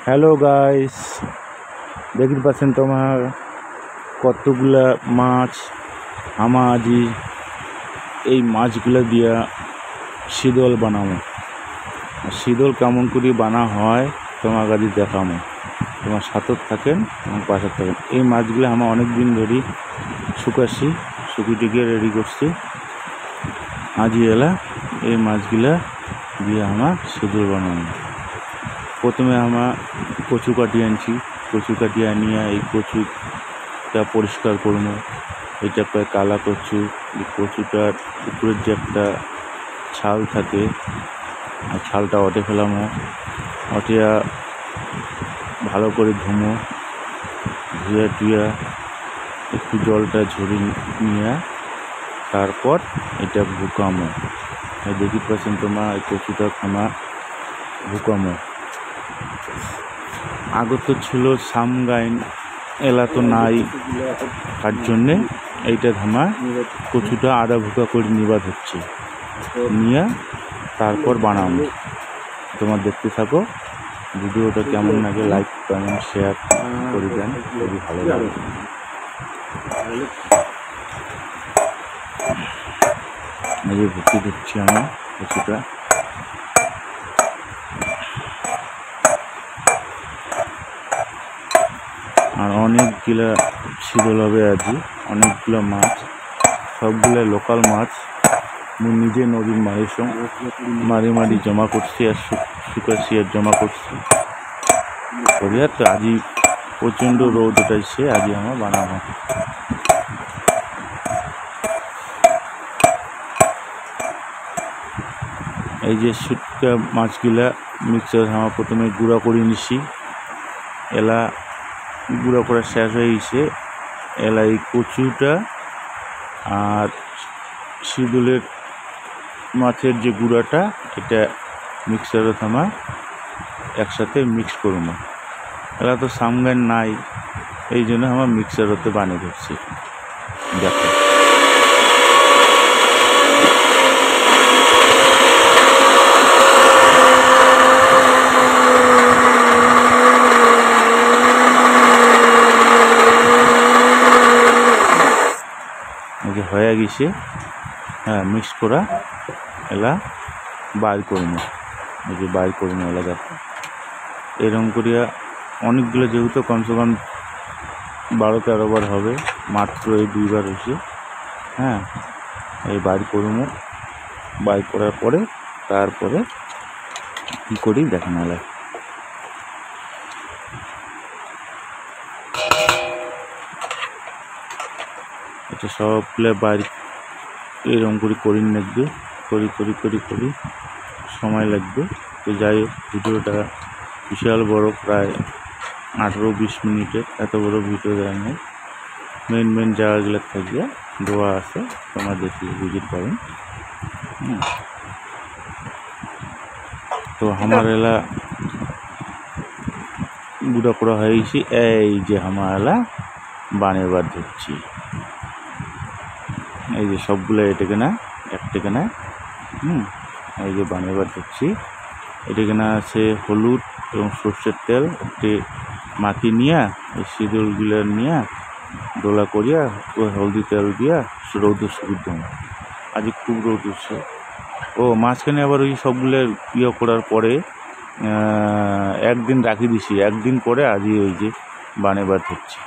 Hello guys, দেখতে পাচ্ছেন তোমার কতগুলা মাছ। আমার আজি এই মাছগুলা দিয়া শীতল বানাবো। শীতল কেমন করে বানা হয় তোমার কাছে দেখাবো। তোমার সাথে থাকেন, আমার পাশে থাকেন। এই মাছগুলো আমার অনেক দিন ধরে শুকাছি, শুকিয়ে রেডি করছি। আজি এলা এই মাছগুলা দিয়ে আমার শীতল বানাবো। প্রথমে আমার কচু কাটিয়ে আনছি, কচু কাটিয়ে আনিয়া এই কচুটা পরিষ্কার করবো। এটা প্রায় কালা কচু। এই কচুটার উপরের যে একটা ছাল থাকে, আর ছালটা অটে ফেলামো। অটিয়া ভালো করে ধুয়ে টুয়া একটু জলটা ঝরিয়ে নিয়ে তারপর এটা ভুকামো। দেখতে পাচ্ছেন তোমার এই কচুটা খানা ভুকামো। আগে তো ছিল সামগাইন, এলা তো নাই, তার জন্যে এইটা ধামা কচুটা আদা ভুকা করে নিবাদ হচ্ছে, নিয়ে তারপর বানাবো। তোমার দেখতে থাকো, ভিডিওটা কেমন লাগে লাইক কমেন্ট শেয়ার করে দেন, খুবই ভালো লাগে। এই যে ভুকি দিচ্ছি আমি কচুটা। আর অনেকগুলা শীতল হবে আজই, অনেকগুলো মাছ, সবগুলো লোকাল মাছ। আমি নিজে নদীর মারি জমা করছি আর শুকাছি আর জমা করছি করিয়া। তো আজি প্রচণ্ড রোদ উঠাইছে, আজি আমার বানাবো। এই যে শুটকা মাছগুলা মিক্সার আমার প্রথমে গুঁড়া করে নিছি। এলা গুঁড়া করা শেষ হয়ে গেছে। এলা এই কচুটা আর শীতলের মাছের যে গুঁড়াটা, এটা মিক্সারে থামা একসাথে মিক্স করবো। এলা তো সামগান নাই, এই জন্য আমার মিক্সারতে বানিয়ে ধরছি। দেখো যে হয়ে গেছে। হ্যাঁ, মিক্স করা এলা বাইর করবো। এই যে বাইর করবো এলা। দেখো এরকম করিয়া অনেকগুলো, যেহেতু কমসে কম 12-13 বার হবে, মাত্র এই 2 বার হয়েছে। হ্যাঁ, এই বাইর করবো। বাইর করার পরে তারপরে কী করি দেখেন এলা। এটা সবগুলো বাইর এরকম করে নেবে, করি সময় লাগবে। তো যাই হোক, ভিডিওটা বিশাল বড়, প্রায় 18-20 মিনিটের, এত বড় ভিডিও দেওয়া নেই। মেন জায়গাগুলো থাকবে দেওয়া আছে, তোমরা দেখলে বুঝতে পাবেন। তো আমার এলা গুঁড়া করা হয়ে গেছে। এই যে আমার এলা বানিয়ে ধরছি। এই যে সবগুলো এটাকে না একটাকে না, এই যে বানিয়ে ধরছি। এটাকে না আছে হলুদ এবং সর্ষের তেল একটি মাটি নিয়ে, এই শীতলগুলো নিয়ে ডোলা করিয়া হলদি তেল দিয়া রৌদ্র শুকিয়ে দেবো। আজ খুব রৌদ উঠছে। ও মাঝখানে আবার ওই সবগুলো করার পরে একদিন রাখি দিছি, একদিন পরে আজই ওই যে বানিয়ে ধরছি।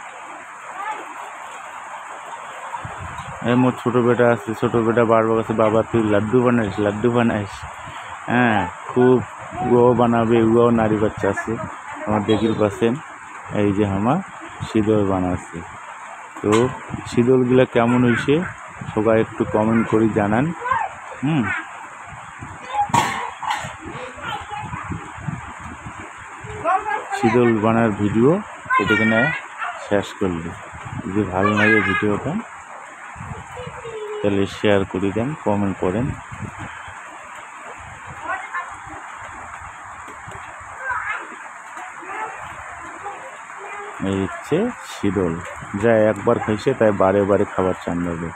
মোর ছোটো বেটা আছে, ছোটো বেটা বারবার কাছে, বাবা তুই লাড্ডু বানাইস। হ্যাঁ, খুব উয়াও বানাবে, উয়াও নারী বাচ্চা আছে আমার দেখতে পাচ্ছেন। এই যে আমার শীতল বানাচ্ছে। তো শীতলগুলা কেমন হয়েছে সবাই একটু কমেন্ট করে জানান। শীতল বানার ভিডিও এটাকে নিয়ে শেষ করলি। যদি ভালো লাগে ভিডিওটা তাহলে শেয়ার করে দেন, কমেন্ট করেন। এই হচ্ছে শীতল, যা একবার খাইছে তাই বারে বারে খাবার চান যাবে।